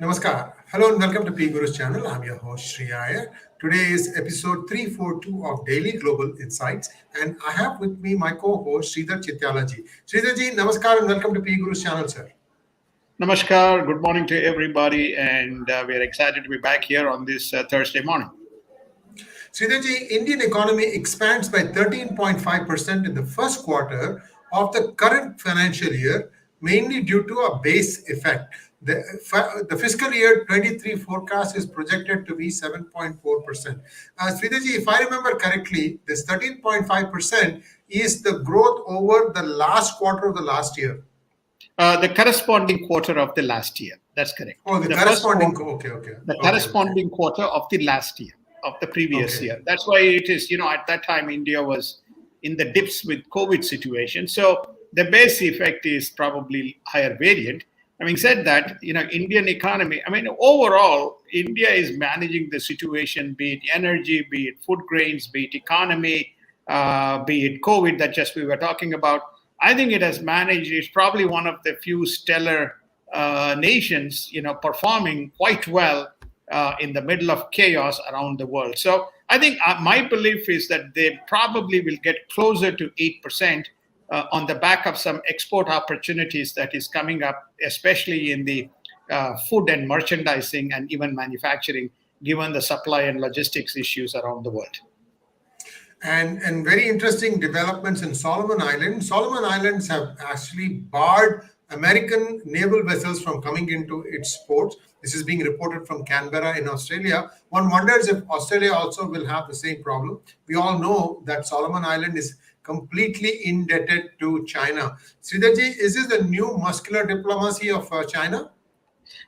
Namaskar. Hello and welcome to P Guru's channel. I'm your host Sri Iyer. Today is episode 342 of Daily Global Insights, and I have with me my co-host Sridhar Chityalaji. Sridharji, Namaskar and welcome to P Guru's channel, sir. Namaskar. Good morning to everybody, and we are excited to be back here on this Thursday morning. Sridharji, Indian economy expands by 13.5% in the first quarter of the current financial year, mainly due to a base effect. The fiscal year 23 forecast is projected to be 7.4%. Sridharji, if I remember correctly, this 13.5% is the growth over the last quarter of the last year. The corresponding quarter of the last year. That's correct. Oh, the First corresponding. quarter, Okay. the Okay. corresponding quarter of the last year, of the previous Okay. year. That's why it is, at that time, India was in the dips with COVID situation. So the base effect is probably higher variant. Having said that, Indian economy, overall, India is managing the situation, be it energy, be it food grains, be it economy, be it COVID that just we were talking about. I think it has managed. It's probably one of the few stellar nations, performing quite well in the middle of chaos around the world. So I think my belief is that they probably will get closer to 8% on the back of some export opportunities that is coming up, especially in the food and merchandising and even manufacturing, given the supply and logistics issues around the world. And very interesting developments in Solomon Islands. Solomon Islands have actually barred American naval vessels from coming into its ports. This is being reported from Canberra in Australia. One wonders if Australia also will have the same problem. We all know that Solomon Island is completely indebted to China. Sridharji, is this the new muscular diplomacy of China?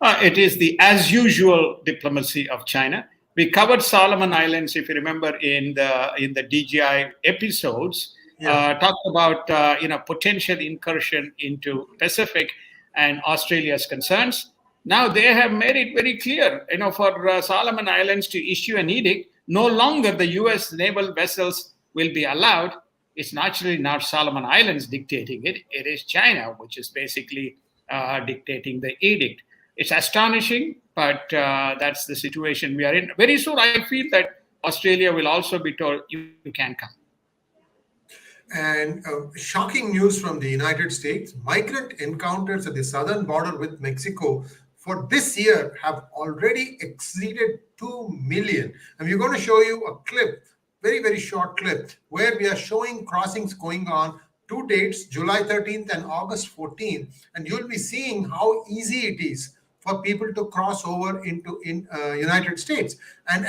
It is the as usual diplomacy of China. We covered Solomon Islands, if you remember, in the DGI episodes. Yeah. Talked about potential incursion into Pacific and Australia's concerns. Now they have made it very clear, for Solomon Islands to issue an edict. No longer the U.S. naval vessels will be allowed. It's naturally not Solomon Islands dictating it. It is China, which is basically dictating the edict. It's astonishing, but that's the situation we are in. Very soon, I feel that Australia will also be told, you can come. And shocking news from the United States. Migrant encounters at the southern border with Mexico for this year have already exceeded 2 million. And we're going to show you a clip, very short clip, where we are showing crossings going on, two dates, July 13th and August 14th. And you'll be seeing how easy it is for people to cross over into United States, and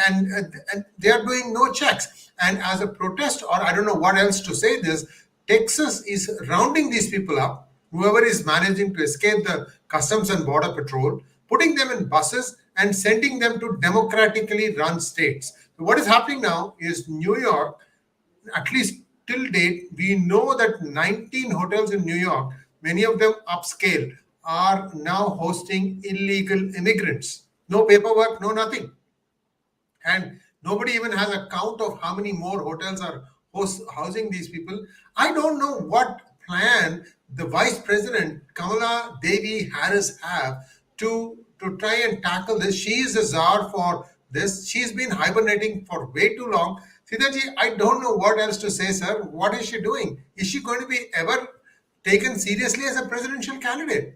they are doing no checks. And as a protest, or I don't know what else to say this, Texas is rounding these people up, whoever is managing to escape the Customs and Border Patrol, putting them in buses and sending them to democratically run states. So what is happening now is New York, at least till date, we know that 19 hotels in New York, many of them upscale, are now hosting illegal immigrants. No paperwork, no nothing. And nobody even has a count of how many more hotels are housing these people. I don't know what plan the Vice President Kamala Devi Harris have to try and tackle this. She is a czar for this. She's been hibernating for way too long. Sridharji, I don't know what else to say, sir. What is she doing? Is she going to be ever taken seriously as a presidential candidate?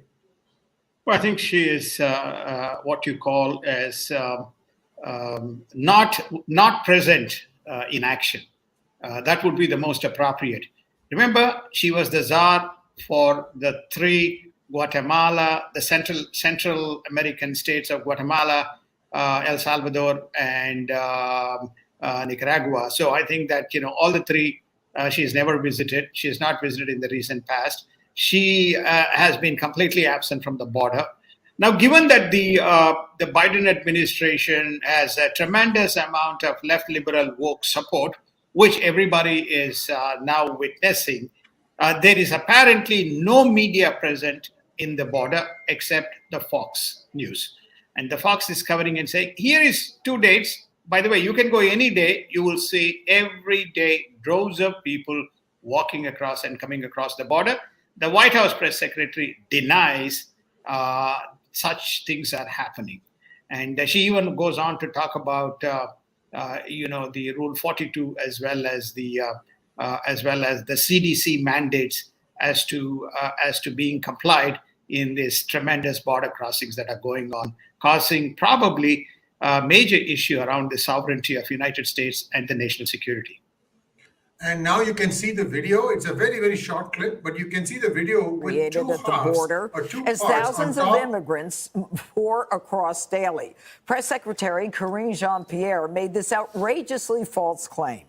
Well, I think she is what you call as not present in action. That would be the most appropriate. Remember, she was the czar for the three Guatemala, the Central American states of Guatemala, El Salvador, and Nicaragua. So I think that all the three she's never visited. She has not visited in the recent past. She has been completely absent from the border. Now, given that the Biden administration has a tremendous amount of left liberal woke support, which everybody is now witnessing, there is apparently no media present in the border except the Fox News. And the Fox is covering and saying, here is two dates. By the way, you can go any day. You will see every day droves of people walking across and coming across the border. The White House press secretary denies such things are happening. And she even goes on to talk about the Rule 42 as well as the CDC mandates as to being complied in these tremendous border crossings that are going on, causing probably a major issue around the sovereignty of United States and the national security. And now you can see the video. It's a very, very short clip, but you can see the video with two at the halves border or two as parts thousands on of top. immigrants pour across daily. Press Secretary Karine Jean-Pierre made this outrageously false claim.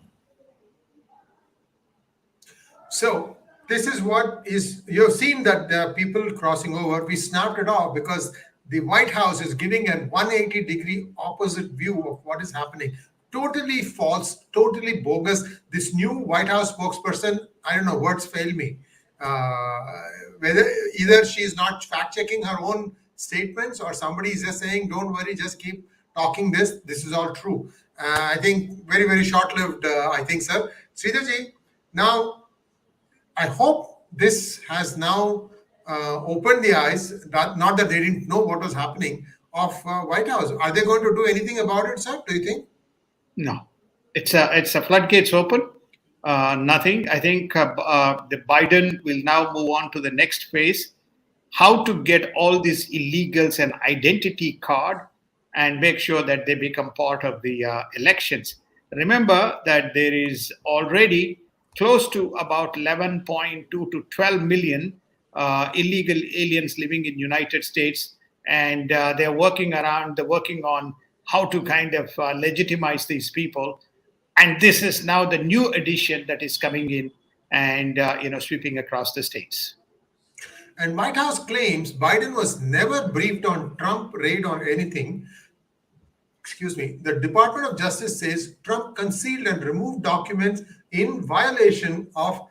So this is what is, you've seen that there are people crossing over. We snapped it off because the White House is giving a 180-degree opposite view of what is happening. Totally false, totally bogus. This new White House spokesperson, I don't know, words fail me. Whether either she is not fact-checking her own statements or somebody is just saying, don't worry, just keep talking this. This is all true. I think very, very short-lived, I think, sir. Sridharji, now, I hope this has now opened the eyes, not that they didn't know what was happening, of White House. Are they going to do anything about it, sir, do you think? No, it's a floodgates open. Nothing. I think the Biden will now move on to the next phase, how to get all these illegals an identity card and make sure that they become part of the elections. Remember that there is already close to about 11.2 to 12 million illegal aliens living in United States, and they're working on how to kind of legitimize these people. And this is now the new addition that is coming in and sweeping across the states. And White House claims Biden was never briefed on Trump raid or anything. Excuse me. The Department of Justice says Trump concealed and removed documents in violation of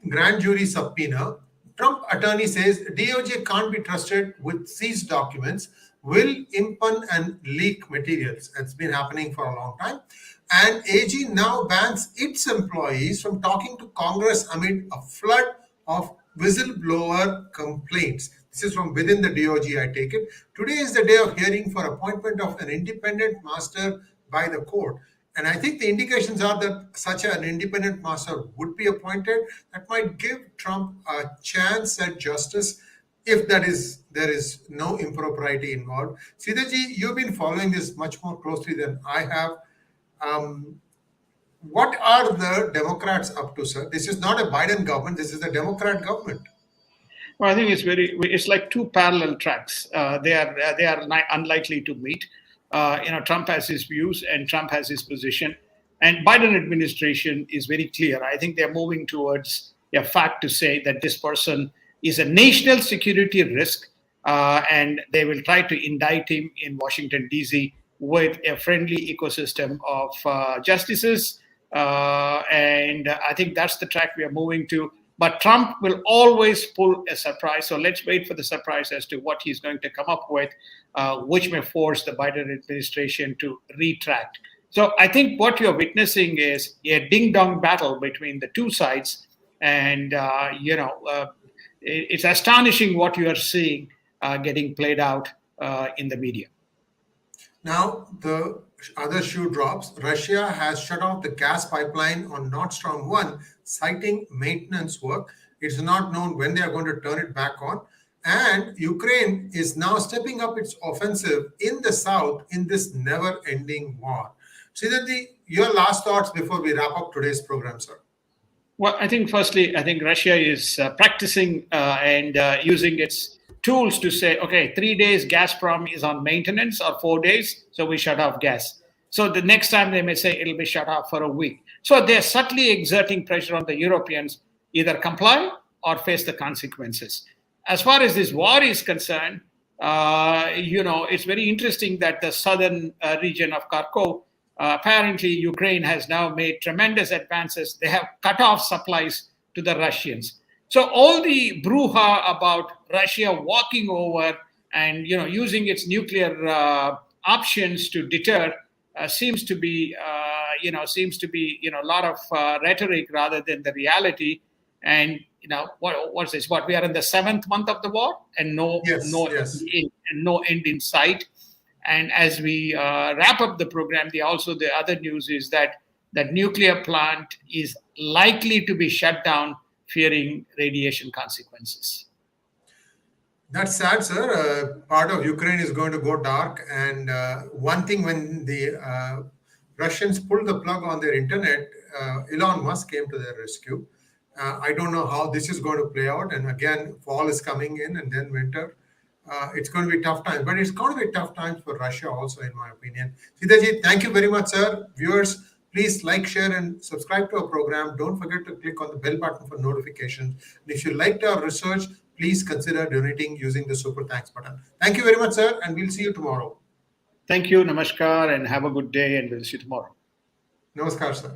grand jury subpoena. Trump attorney says DOJ can't be trusted with seized documents, will impugn and leak materials. It's been happening for a long time. And AG now bans its employees from talking to Congress amid a flood of whistleblower complaints. This is from within the DOJ, I take it. Today is the day of hearing for appointment of an independent master by the court. And I think the indications are that such an independent master would be appointed. That might give Trump a chance at justice if there is no impropriety involved. Sridharji, you've been following this much more closely than I have. What are the Democrats up to, sir? This is not a Biden government. This is a Democrat government. Well, I think it's like two parallel tracks. They are unlikely to meet. Trump has his views and Trump has his position, and Biden administration is very clear. I think they're moving towards a fact to say that this person is a national security risk, and they will try to indict him in Washington, D.C. with a friendly ecosystem of justices. And I think that's the track we are moving to. But Trump will always pull a surprise. So let's wait for the surprise as to what he's going to come up with, which may force the Biden administration to retract. So I think what you're witnessing is a ding-dong battle between the two sides. And, it's astonishing what you are seeing getting played out in the media. Now, the other shoe drops. Russia has shut off the gas pipeline on Nord Stream 1, citing maintenance work. It's not known when they are going to turn it back on. And Ukraine is now stepping up its offensive in the south in this never-ending war. Sridharji, your last thoughts before we wrap up today's program, sir. Well, I think Russia is practicing and using its tools to say, okay, 3 days Gazprom is on maintenance, or 4 days, so we shut off gas. So the next time they may say it'll be shut off for a week. So they're subtly exerting pressure on the Europeans, either comply or face the consequences. As far as this war is concerned, it's very interesting that the southern region of Kharkov, apparently Ukraine has now made tremendous advances. They have cut off supplies to the Russians. So all the brouhaha about Russia walking over and using its nuclear options to deter seems to be a lot of rhetoric rather than the reality. And what's this? What, we are in the 7th month of the war, and no end in sight. And as we wrap up the program, the other news is that nuclear plant is likely to be shut down, fearing radiation consequences. That's sad, sir. Part of Ukraine is going to go dark. And one thing, when the Russians pulled the plug on their internet, Elon Musk came to their rescue. I don't know how this is going to play out. And again, fall is coming in and then winter. It's going to be tough times. But it's going to be tough times for Russia also, in my opinion. Sitaji, thank you very much, sir. Viewers, please like, share, and subscribe to our program. Don't forget to click on the bell button for notifications. And if you liked our research, please consider donating using the super thanks button. Thank you very much, sir, and we'll see you tomorrow. Thank you, namaskar, and have a good day, and we'll see you tomorrow. Namaskar, sir.